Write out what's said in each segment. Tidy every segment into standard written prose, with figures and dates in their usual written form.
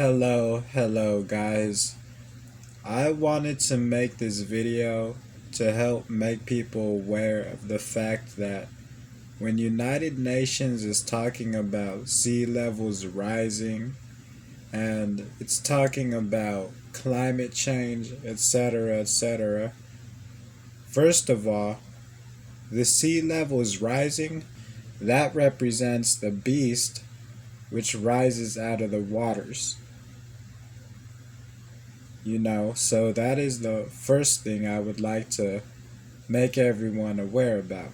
Hello guys. I wanted to make this video to help make people aware of the fact that when United Nations is talking about sea levels rising and it's talking about climate change, etc., first of all, the sea levels rising, that represents the beast which rises out of the waters. So that is the first thing I would like to make everyone aware about.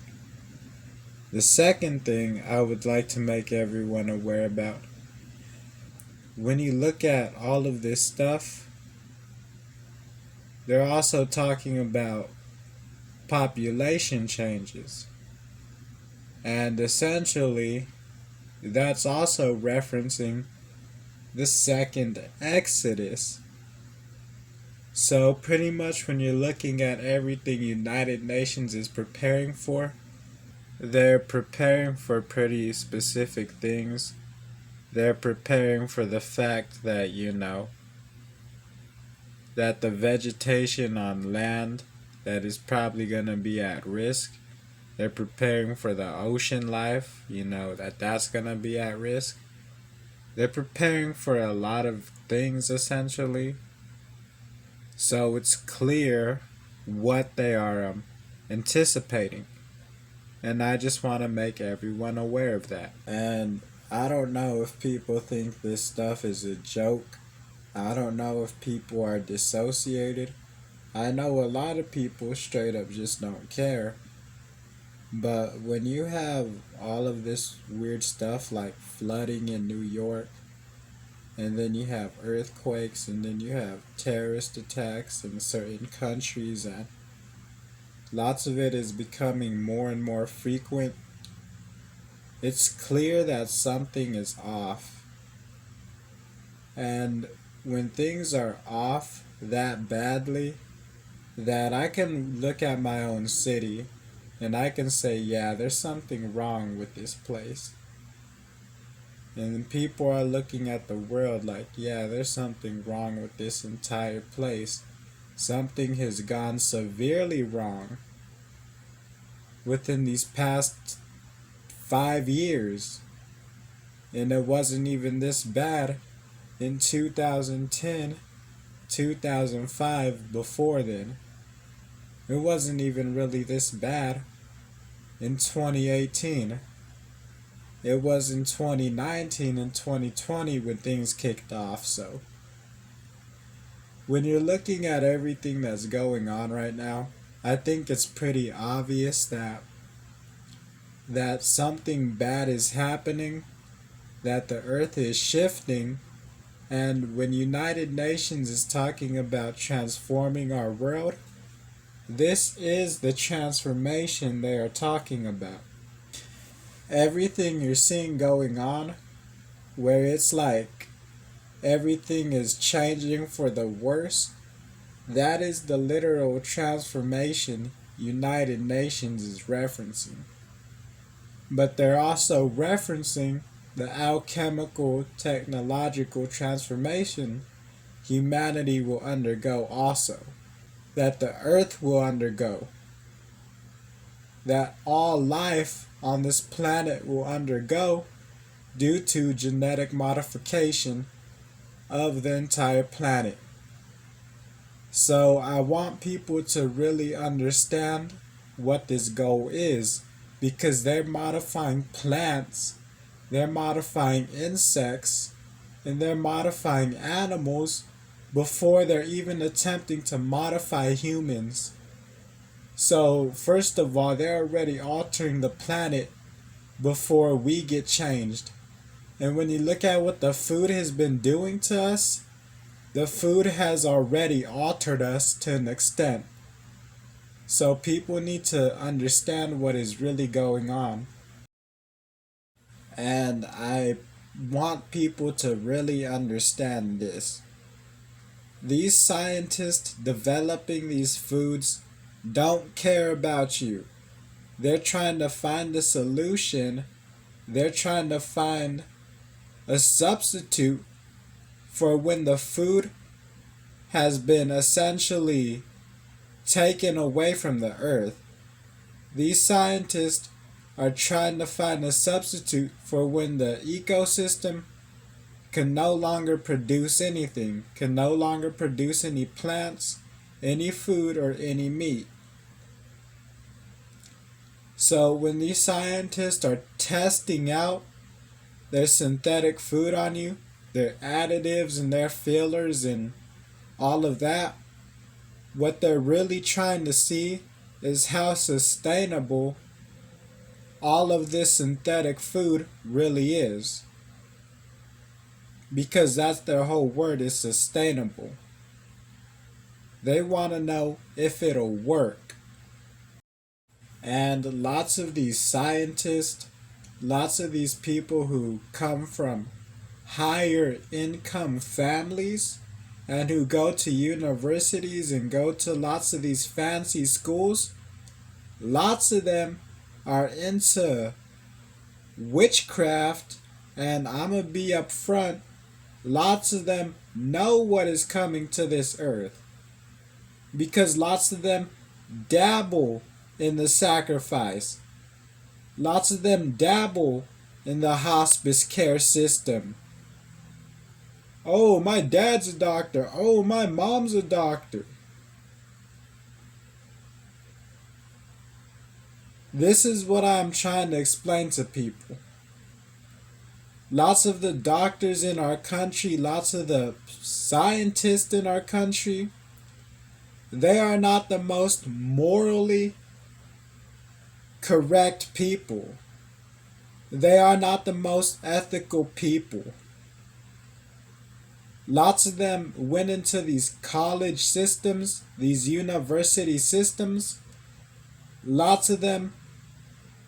The second thing I would like to make everyone aware about, when you look at all of this stuff, they're also talking about population changes. And essentially, that's also referencing the second Exodus. So pretty much when you're looking at everything United Nations is preparing for, they're preparing for pretty specific things. They're preparing for the fact that, that the vegetation on land that is probably going to be at risk. They're preparing for the ocean life, that's going to be at risk. They're preparing for a lot of things essentially. So it's clear what they are anticipating. And I just want to make everyone aware of that. And I don't know if people think this stuff is a joke. I don't know if people are dissociated. I know a lot of people straight up just don't care. But when you have all of this weird stuff like flooding in New York, and then you have earthquakes, and then you have terrorist attacks in certain countries, and lots of it is becoming more and more frequent, it's clear that something is off. And when things are off that badly, that I can look at my own city and I can say, yeah, there's something wrong with this place. And people are looking at the world like, yeah, there's something wrong with this entire place. Something has gone severely wrong within these past 5 years. And it wasn't even this bad in 2010, 2005, before then. It wasn't even really this bad in 2018. It was in 2019 and 2020 when things kicked off. So when you're looking at everything that's going on right now, I think it's pretty obvious that something bad is happening, that the earth is shifting, and when United Nations is talking about transforming our world, this is the transformation they are talking about. Everything you're seeing going on, where it's like everything is changing for the worse, that is the literal transformation United Nations is referencing. But they're also referencing the alchemical technological transformation humanity will undergo also, that the earth will undergo, that all life on this planet will undergo due to genetic modification of the entire planet. So I want people to really understand what this goal is, because they're modifying plants, they're modifying insects, and they're modifying animals before they're even attempting to modify humans. So first of all, they're already altering the planet before we get changed. And when you look at what the food has been doing to us, the food has already altered us to an extent. So people need to understand what is really going on. And I want people to really understand this. These scientists developing these foods don't care about you. They're trying to find a solution. They're trying to find a substitute for when the food has been essentially taken away from the earth. These scientists are trying to find a substitute for when the ecosystem can no longer produce anything, can no longer produce any plants, any food, or any meat. So when these scientists are testing out their synthetic food on you, their additives and their fillers and all of that, what they're really trying to see is how sustainable all of this synthetic food really is. Because that's their whole word, is sustainable. They want to know if it'll work. And lots of these scientists, lots of these people who come from higher income families and who go to universities and go to lots of these fancy schools, lots of them are into witchcraft, and I'm going to be up front, lots of them know what is coming to this earth because lots of them dabble in the sacrifice. Lots of them dabble in the hospice care system. Oh, my dad's a doctor. Oh, my mom's a doctor. This is what I'm trying to explain to people. Lots of the doctors in our country, lots of the scientists in our country, they are not the most morally correct people. They are not the most ethical people. Lots of them went into these college systems, these university systems. Lots of them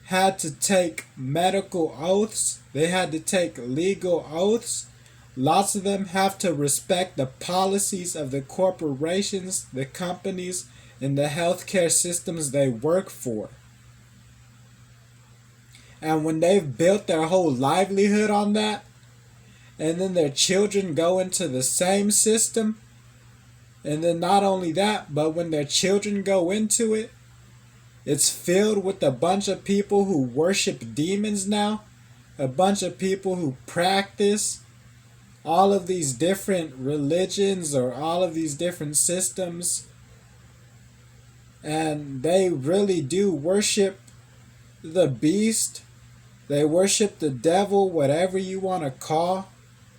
had to take medical oaths. They had to take legal oaths. Lots of them have to respect the policies of the corporations, the companies, and the healthcare systems they work for. And when they've built their whole livelihood on that, and then their children go into the same system, and then not only that, but when their children go into it, it's filled with a bunch of people who worship demons now, a bunch of people who practice all of these different religions or all of these different systems, and they really do worship the beast. They worship the devil, whatever you want to call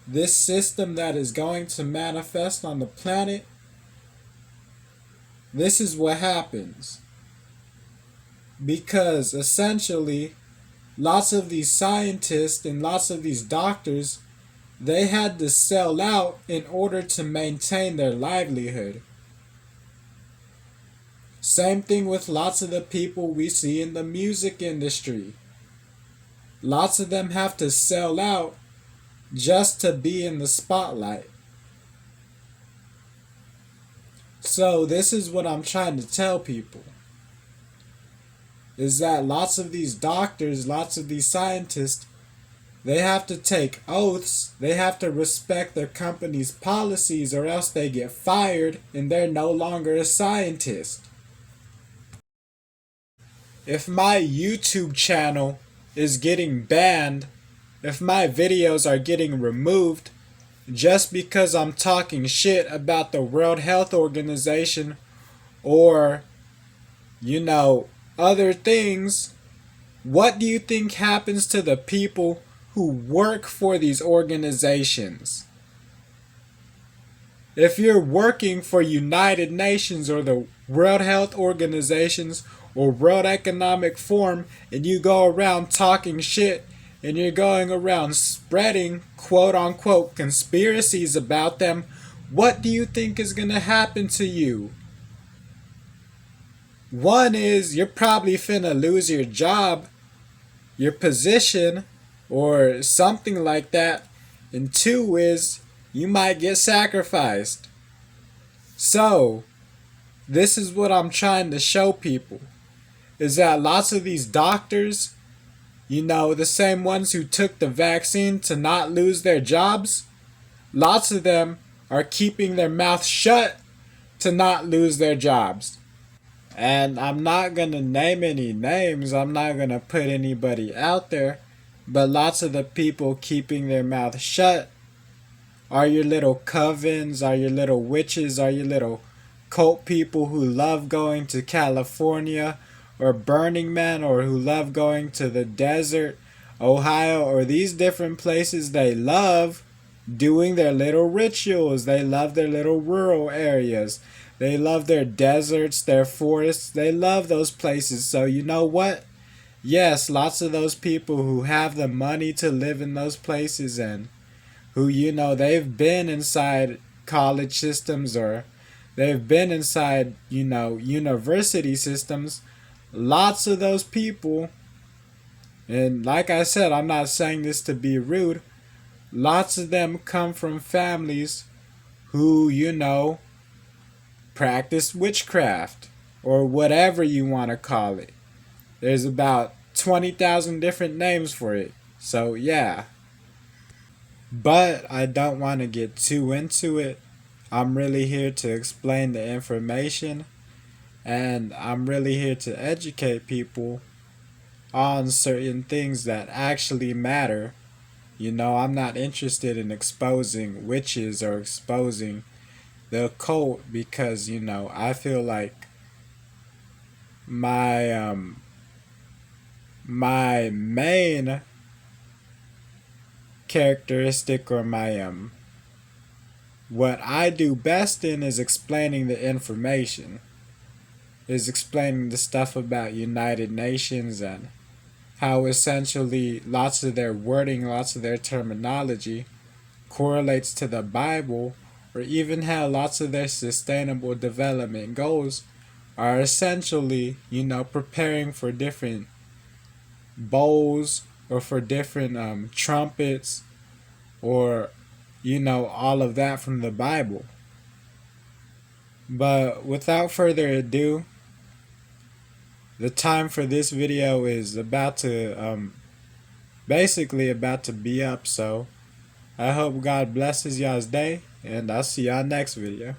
this system that is going to manifest on the planet. This is what happens. Because essentially, lots of these scientists and lots of these doctors, they had to sell out in order to maintain their livelihood. Same thing with lots of the people we see in the music industry. Lots of them have to sell out just to be in the spotlight. So this is what I'm trying to tell people, is that lots of these doctors, lots of these scientists, they have to take oaths, they have to respect their company's policies, or else they get fired and they're no longer a scientist. If my YouTube channel is getting banned, if my videos are getting removed just because I'm talking shit about the World Health Organization or, other things, what do you think happens to the people who work for these organizations? If you're working for United Nations or the World Health Organizations or World Economic Forum and you go around talking shit and you're going around spreading quote-unquote conspiracies about them, what do you think is going to happen to you? One is you're probably finna lose your job, your position, or something like that. And two is you might get sacrificed. So, this is what I'm trying to show people, is that lots of these doctors, the same ones who took the vaccine to not lose their jobs, lots of them are keeping their mouth shut to not lose their jobs. And I'm not going to name any names, I'm not going to put anybody out there, but lots of the people keeping their mouth shut are your little covens, are your little witches, are your little cult people who love going to California or Burning Man, or who love going to the desert, Ohio, or these different places. They love doing their little rituals. They love their little rural areas. They love their deserts, their forests. They love those places. So you know what? Yes, lots of those people who have the money to live in those places, and who, they've been inside college systems, or they've been inside, university systems. Lots of those people, and like I said, I'm not saying this to be rude, lots of them come from families who, practice witchcraft, or whatever you want to call it. There's about 20,000 different names for it. So, yeah. But I don't want to get too into it. I'm really here to explain the information, and I'm really here to educate people on certain things that actually matter. I'm not interested in exposing witches or exposing the occult, because, I feel like my main characteristic, or my what I do best in, is explaining the information, is explaining the stuff about United Nations, and how essentially lots of their wording, lots of their terminology correlates to the Bible, or even how lots of their sustainable development goals are essentially, preparing for different bowls, or for different trumpets, or, all of that from the Bible. But without further ado, the time for this video is about to, basically about to be up, so I hope God blesses y'all's day, and I'll see y'all next video.